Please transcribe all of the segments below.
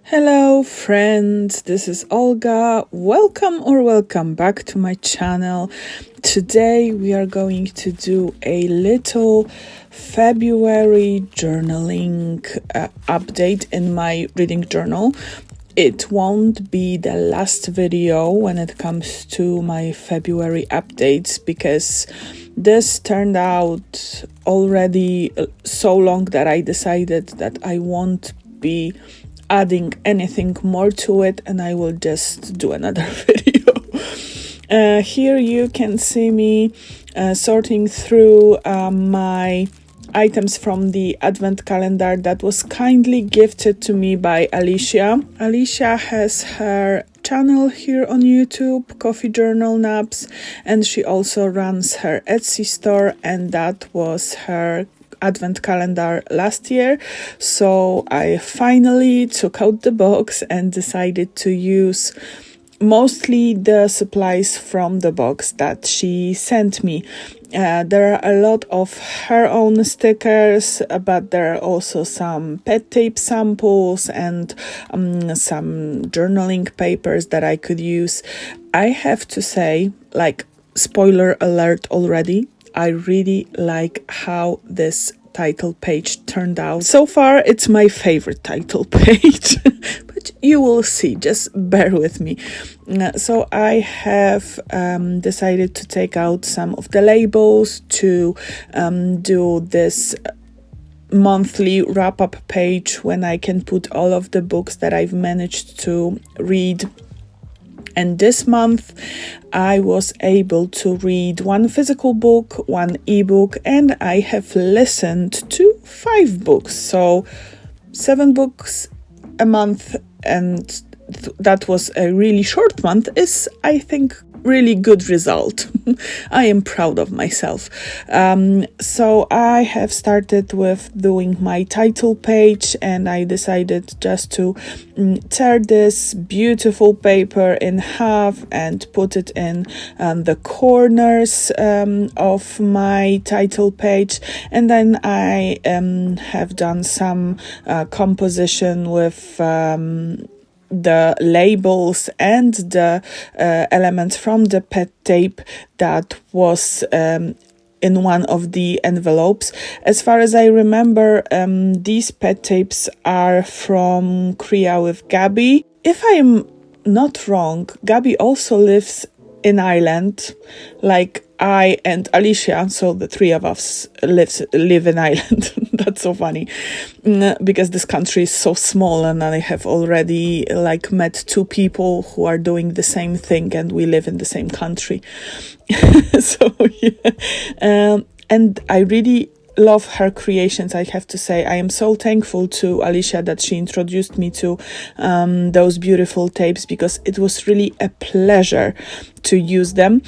Hello friends, this is Olga. Welcome back to my channel. Today we are going to do a little February journaling update in my reading journal. It won't be the last video when it comes to my February updates because this turned out already so long that I decided that I won't be adding anything more to it, and I will just do another video. Here you can see me sorting through my items from the advent calendar that was kindly gifted to me by Alicia. Alicia has her channel here on YouTube, Coffee Journal Naps, and she also runs her Etsy store, and that was her advent calendar last year. So I finally took out the box and decided to use mostly the supplies from the box that she sent me. There are a lot of her own stickers, but there are also some pet tape samples and some journaling papers that I could use. I have to say, like, spoiler alert already, I really like how this title page turned out. So far, it's my favorite title page, but you will see, just bear with me. So I have decided to take out some of the labels to do this monthly wrap-up page when I can put all of the books that I've managed to read. And this month, I was able to read one physical book, one ebook, and I have listened to 5 books. So 7 books a month, and that was a really short month, is, I think, really good result. I am proud of myself. So I have started with doing my title page, and I decided just to tear this beautiful paper in half and put it in the corners of my title page. And then I have done some composition with the labels and the elements from the pet tape that was in one of the envelopes. As far as I remember, these pet tapes are from Korea with Gabby. If I'm not wrong, Gabby also lives in Ireland, like I and Alicia, so the 3 of us live in Ireland. That's so funny, because this country is so small, and I have already met 2 people who are doing the same thing, and we live in the same country. So yeah, and I really love her creations. I have to say, I am so thankful to Alicia that she introduced me to those beautiful tapes, because it was really a pleasure to use them.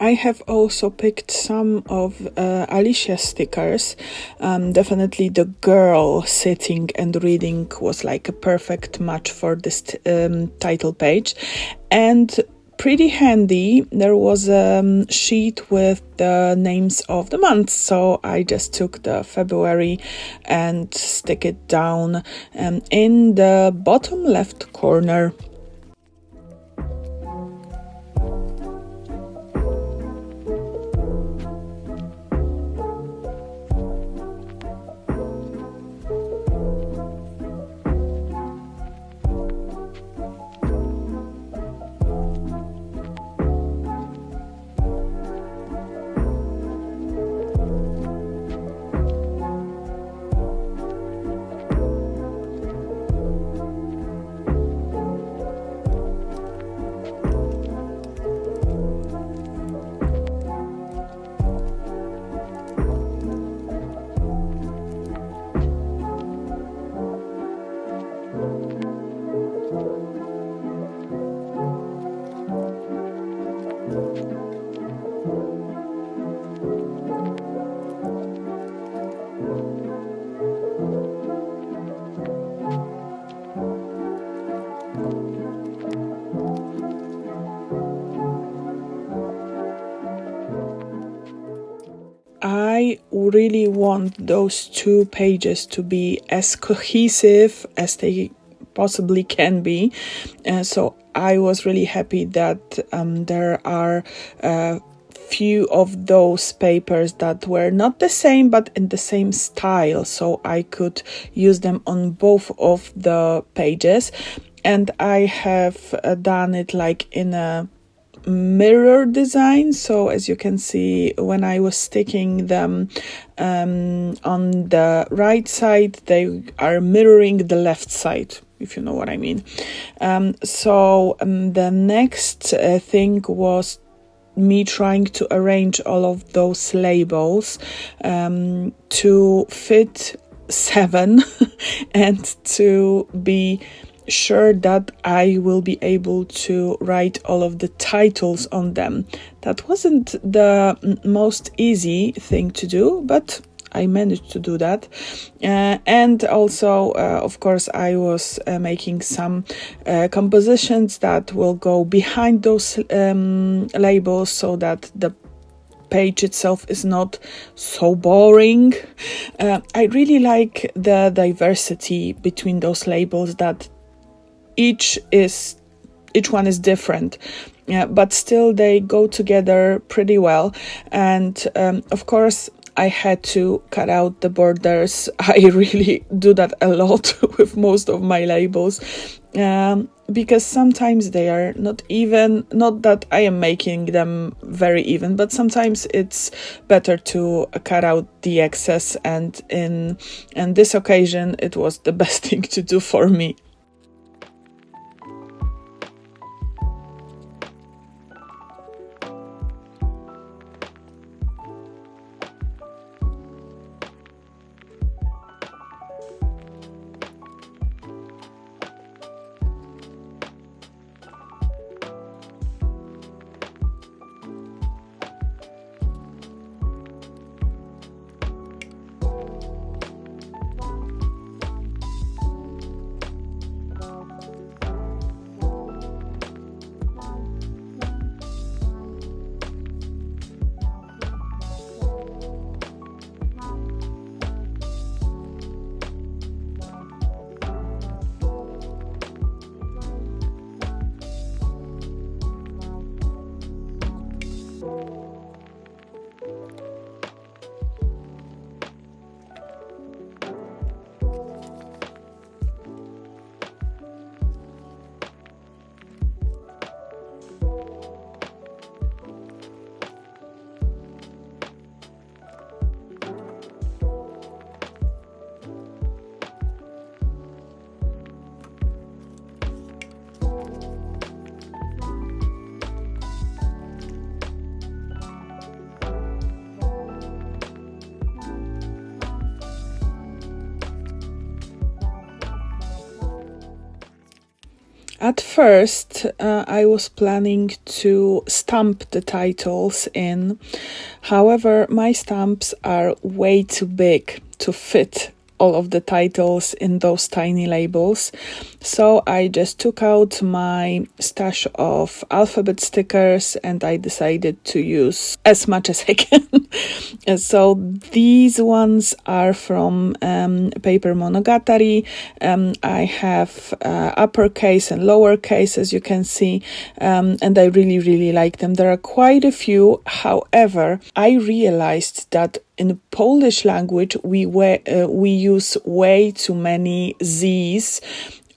I have also picked some of Alicia's stickers. Definitely the girl sitting and reading was like a perfect match for this title page. And pretty handy, there was a sheet with the names of the months, so I just took the February and stick it down in the bottom left corner. I really want those two pages to be as cohesive as they possibly can be. So I was really happy that there are few of those papers that were not the same but in the same style, so I could use them on both of the pages. And I have done it like in a mirror design, so as you can see, when I was sticking them on the right side, they are mirroring the left side, if you know what I mean. So the next thing was me trying to arrange all of those labels to fit 7 and to be sure that I will be able to write all of the titles on them. That wasn't the most easy thing to do, but I managed to do that. And also, of course, I was making some compositions that will go behind those labels so that the page itself is not so boring. I really like the diversity between those labels, that each one is different, but still they go together pretty well. And of course, I had to cut out the borders. I really do that a lot with most of my labels, because sometimes they are not even, not that I am making them very even, but sometimes it's better to cut out the excess, and in this occasion it was the best thing to do for me. At first, I was planning to stamp the titles in. However, my stamps are way too big to fit all of the titles in those tiny labels. So I just took out my stash of alphabet stickers and I decided to use as much as I can. So these ones are from paper Monogatari. I have uppercase and lowercase, as you can see, and I really like them. There are quite a few. However, I realized that in Polish language we use way too many Z's,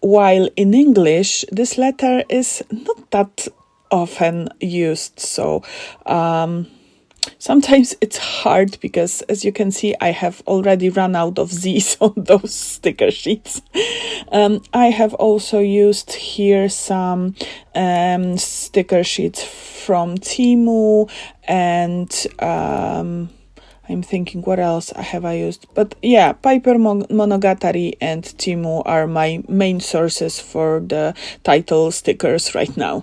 while in English this letter is not that often used. So sometimes it's hard because, as you can see, I have already run out of Z's on those sticker sheets. I have also used here some sticker sheets from Temu, and I'm thinking what else have I used. But yeah, Paper Monogatari and Temu are my main sources for the title stickers right now.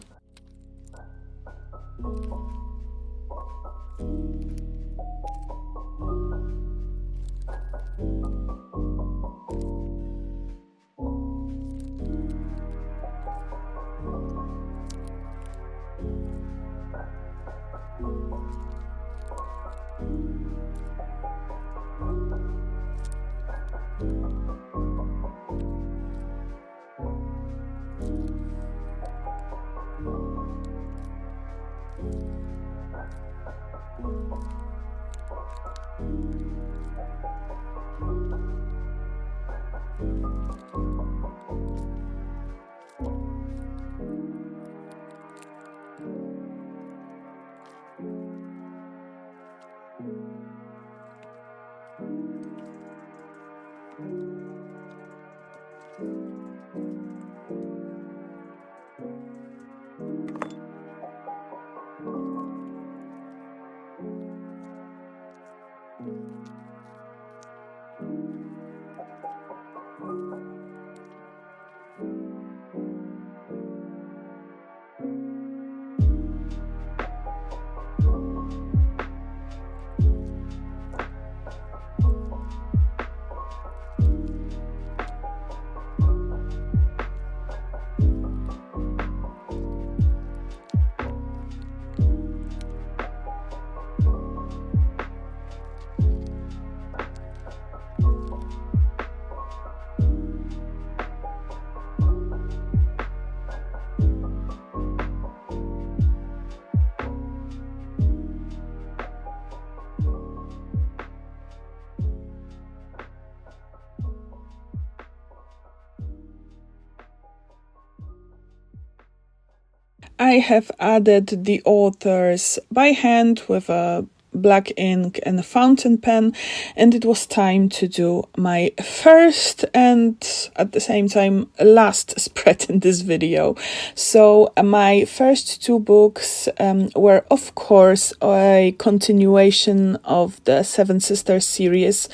I have added the authors by hand with a black ink and a fountain pen, and it was time to do my first and at the same time last spread in this video. So my first two books were of course a continuation of the Seven Sisters series.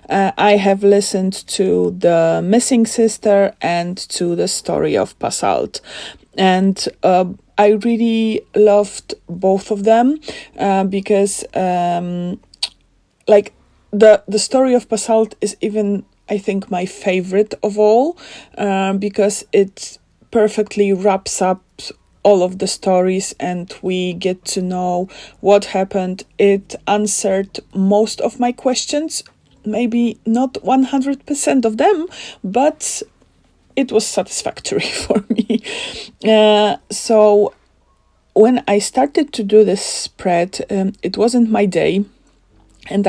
I have listened to The Missing Sister and to The Story of Basalt, and I really loved both of them because like the Story of Basalt is even, I think, my favorite of all because it perfectly wraps up all of the stories and we get to know what happened. It answered most of my questions, maybe not 100% of them, but it was satisfactory for me. So when I started to do this spread, it wasn't my day. And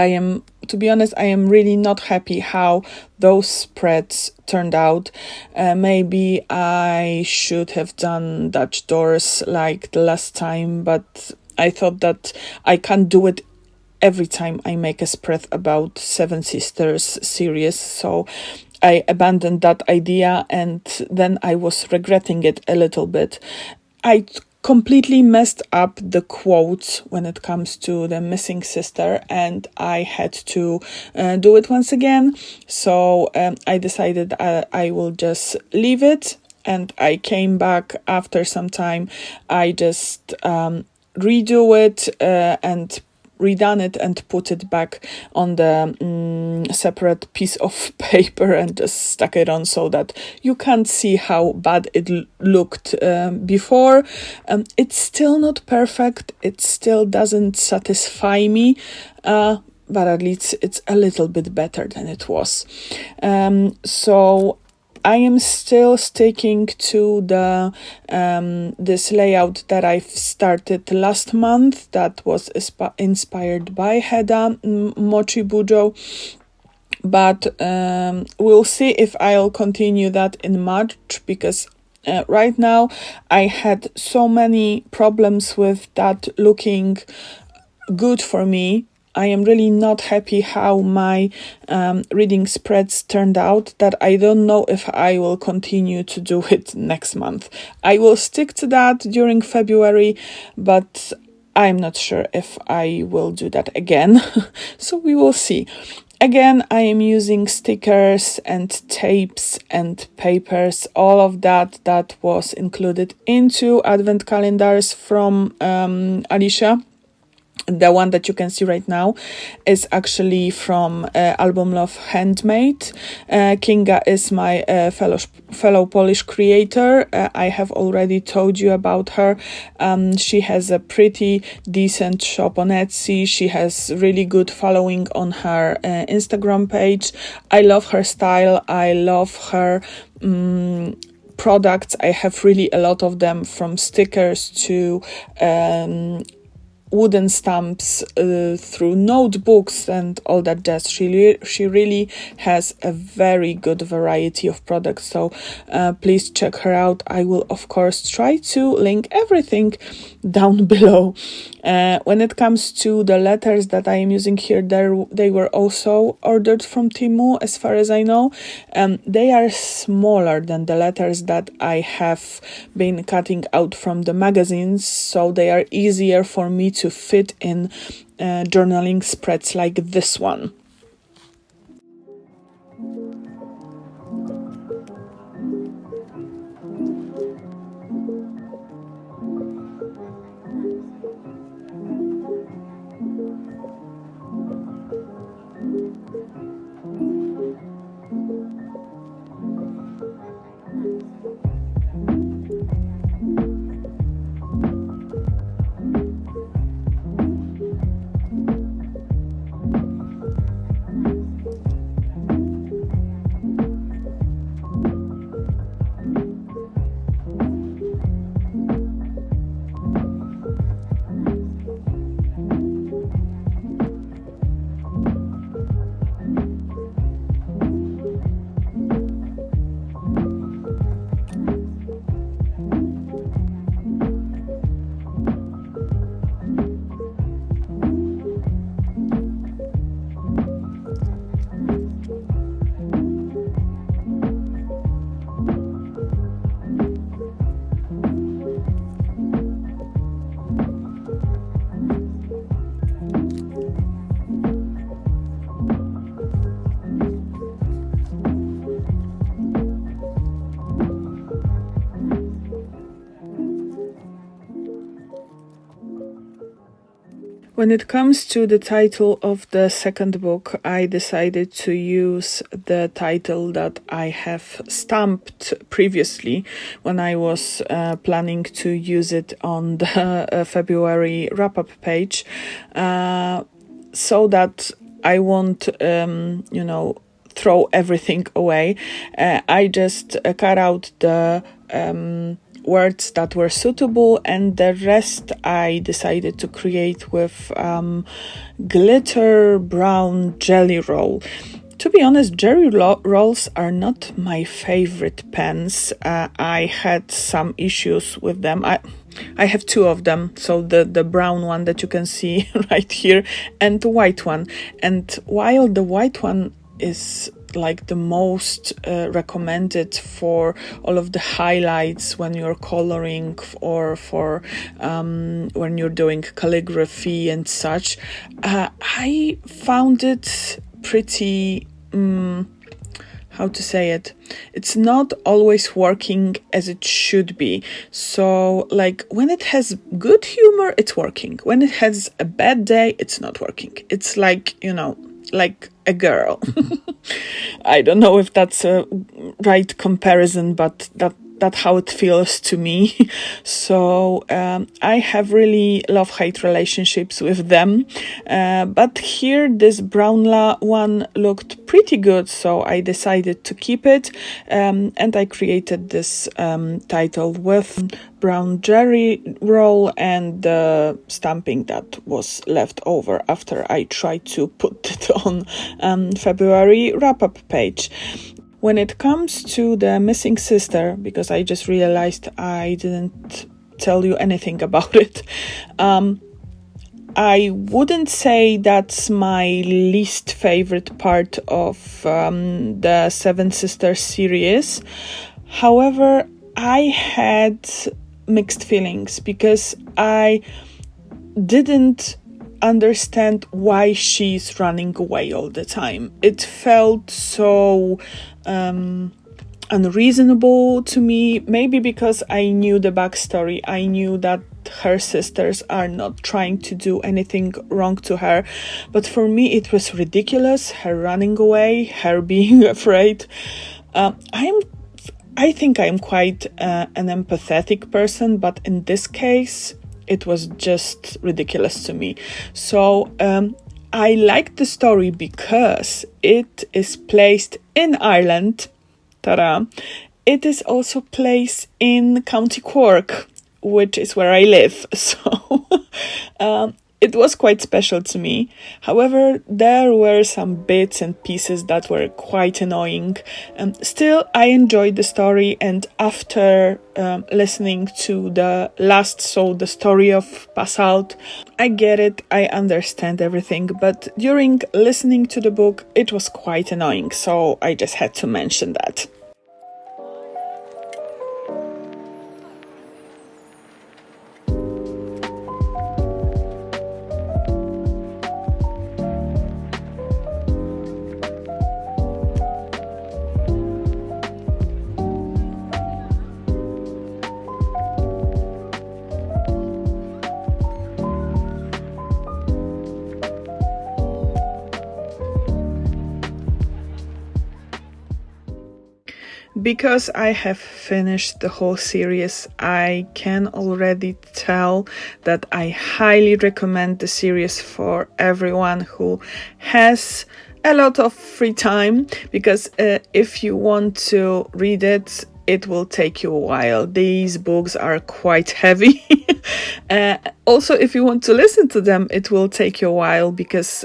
to be honest, I am really not happy how those spreads turned out. Maybe I should have done Dutch doors like the last time, but I thought that I can't do it every time I make a spread about Seven Sisters series. So I abandoned that idea, and then I was regretting it a little bit. I completely messed up the quotes when it comes to The Missing Sister, and I had to do it once again. So I decided I will just leave it, and I came back after some time. I just redo it and redone it and put it back on the separate piece of paper and just stuck it on so that you can't see how bad it looked before. It's still not perfect. It still doesn't satisfy me, but at least it's a little bit better than it was. So I am still sticking to the this layout that I've started last month that was inspired by Heda Mochi Bujo. But we'll see if I'll continue that in March, because right now I had so many problems with that looking good for me. I am really not happy how my reading spreads turned out, that I don't know if I will continue to do it next month. I will stick to that during February, but I'm not sure if I will do that again. So we will see. Again, I am using stickers and tapes and papers, all of that was included into advent calendars from Alicia. The one that you can see right now is actually from Album Love Handmade. Kinga is my fellow Polish creator. I have already told you about her. She has a pretty decent shop on Etsy. She has really good following on her Instagram page. I love her style. I love her products. I have really a lot of them, from stickers to wooden stamps through notebooks and all that jazz. She really has a very good variety of products, so please check her out. I will of course try to link everything down below. When it comes to the letters that I am using here, they were also ordered from Temu, as far as I know. They are smaller than the letters that I have been cutting out from the magazines, so they are easier for me to fit in journaling spreads like this one. When it comes to the title of the second book, I decided to use the title that I have stamped previously when I was planning to use it on the February wrap-up page, so that I won't, throw everything away. I just cut out the words that were suitable, and the rest I decided to create with glitter brown jelly roll. To be honest, jelly rolls are not my favorite pens. I had some issues with them. I have two of them, so the brown one that you can see right here and the white one. And while the white one is like the most recommended for all of the highlights when you're coloring or for when you're doing calligraphy and such, I found it pretty how to say it, it's not always working as it should be. So like when it has good humor, it's working. When it has a bad day, it's not working. It's like, like a girl. I don't know if that's a right comparison, but that's how it feels to me. So I have really love-hate relationships with them. But here, this Brownla one looked pretty good, so I decided to keep it. And I created this title with brown jelly roll and the stamping that was left over after I tried to put it on February wrap-up page. When it comes to the missing sister, because I just realized I didn't tell you anything about it, I wouldn't say that's my least favorite part of the Seven Sisters series. However, I had mixed feelings because I didn't understand why she's running away all the time. It felt so unreasonable to me, maybe because I knew the backstory. I knew that her sisters are not trying to do anything wrong to her, but for me it was ridiculous, her running away, her being afraid. I think I'm quite an empathetic person, but in this case it was just ridiculous to me. So I liked the story because it is placed in Ireland. Ta-da! It is also placed in County Cork, which is where I live. So it was quite special to me. However, there were some bits and pieces that were quite annoying. Still, I enjoyed the story, and after listening to the last soul, the story of Passalt, I get it, I understand everything, but during listening to the book, it was quite annoying, so I just had to mention that. Because I have finished the whole series, I can already tell that I highly recommend the series for everyone who has a lot of free time, because if you want to read it, it will take you a while. These books are quite heavy. Also, if you want to listen to them, it will take you a while, because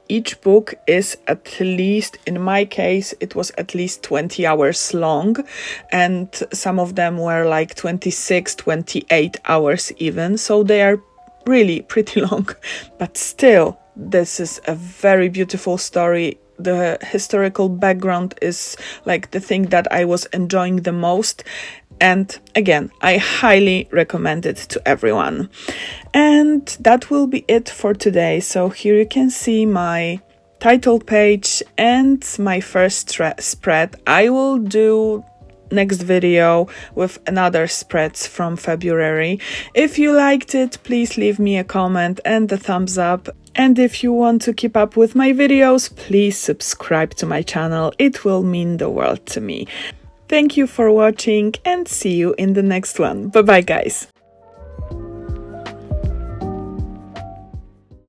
each book is at least, in my case, it was at least 20 hours long, and some of them were like 26, 28 hours even, so they are really pretty long. But still, this is a very beautiful story. The historical background is like the thing that I was enjoying the most. And again, I highly recommend it to everyone. And that will be it for today. So here you can see my title page and my first spread. I will do next video with another spreads from February. If you liked it, please leave me a comment and a thumbs up. And if you want to keep up with my videos, please subscribe to my channel. It will mean the world to me. Thank you for watching, and see you in the next one. Bye bye, guys.